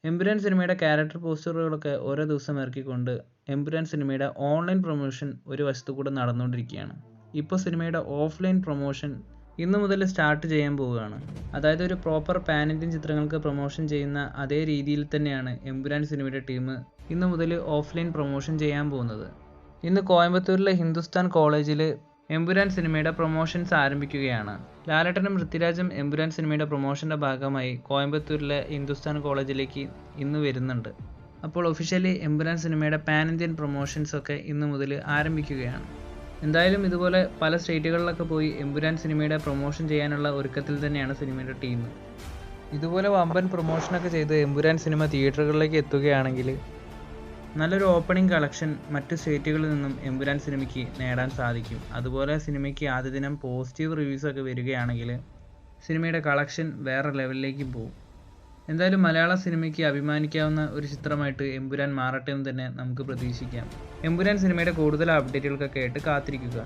എമ്പുരാൻ സിനിമയുടെ ക്യാരക്ടർ പോസ്റ്ററുകളൊക്കെ ഓരോ ദിവസം ഇറക്കിക്കൊണ്ട് എമ്പുരാൻ സിനിമയുടെ ഓൺലൈൻ പ്രൊമോഷൻ ഒരു വശത്തു കൂടെ നടന്നുകൊണ്ടിരിക്കുകയാണ്. ഇപ്പോൾ സിനിമയുടെ ഓഫ്ലൈൻ പ്രൊമോഷൻ ഇന്നു മുതൽ സ്റ്റാർട്ട് ചെയ്യാൻ പോവുകയാണ്. അതായത് ഒരു പ്രോപ്പർ പാൻ ഇന്ത്യൻ ചിത്രങ്ങൾക്ക് പ്രൊമോഷൻ ചെയ്യുന്ന അതേ രീതിയിൽ തന്നെയാണ് എമ്പുരാൻ സിനിമയുടെ ടീം ഇന്നു മുതൽ ഓഫ്ലൈൻ പ്രൊമോഷൻ ചെയ്യാൻ പോകുന്നത്. ഇന്ന് കോയമ്പത്തൂരിലെ ഹിന്ദുസ്ഥാൻ കോളേജിൽ എമ്പുരാൻ സിനിമയുടെ പ്രൊമോഷൻസ് ആരംഭിക്കുകയാണ്. ലാലേട്ടനും പൃഥ്വിരാജും എമ്പുരാൻ സിനിമയുടെ പ്രൊമോഷൻ്റെ ഭാഗമായി കോയമ്പത്തൂരിലെ ഹിന്ദുസ്ഥാൻ കോളേജിലേക്ക് ഇന്ന് വരുന്നുണ്ട്. അപ്പോൾ ഒഫീഷ്യലി എമ്പുരാൻ സിനിമയുടെ പാൻ ഇന്ത്യൻ പ്രൊമോഷൻസ് ഒക്കെ ഇന്നു മുതൽ ആരംഭിക്കുകയാണ്. എന്തായാലും ഇതുപോലെ പല സ്റ്റേറ്റുകളിലൊക്കെ പോയി എമ്പുരാൻ സിനിമയുടെ പ്രൊമോഷൻ ചെയ്യാനുള്ള ഒരുക്കത്തിൽ തന്നെയാണ് സിനിമയുടെ ടീം. ഇതുപോലെ വമ്പൻ പ്രൊമോഷനൊക്കെ ചെയ്ത് എമ്പുരാൻ സിനിമ തിയേറ്ററുകളിലേക്ക് എത്തുകയാണെങ്കിൽ നല്ലൊരു ഓപ്പണിംഗ് കളക്ഷൻ മറ്റ് സ്റ്റേറ്റുകളിൽ നിന്നും എമ്പുരാൻ സിനിമയ്ക്ക് നേടാൻ സാധിക്കും. അതുപോലെ സിനിമയ്ക്ക് ആദ്യ ദിനം പോസിറ്റീവ് റിവ്യൂസൊക്കെ വരികയാണെങ്കിൽ സിനിമയുടെ കളക്ഷൻ വേറെ ലെവലിലേക്ക് പോകും. എന്തായാലും മലയാള സിനിമയ്ക്ക് അഭിമാനിക്കാവുന്ന ഒരു ചിത്രമായിട്ട് എമ്പുരാൻ മാറട്ടെ എന്ന് തന്നെ നമുക്ക് പ്രതീക്ഷിക്കാം. എമ്പുരാൻ സിനിമയുടെ കൂടുതൽ അപ്ഡേറ്റുകൾക്കൊക്കെ ആയിട്ട് കാത്തിരിക്കുക.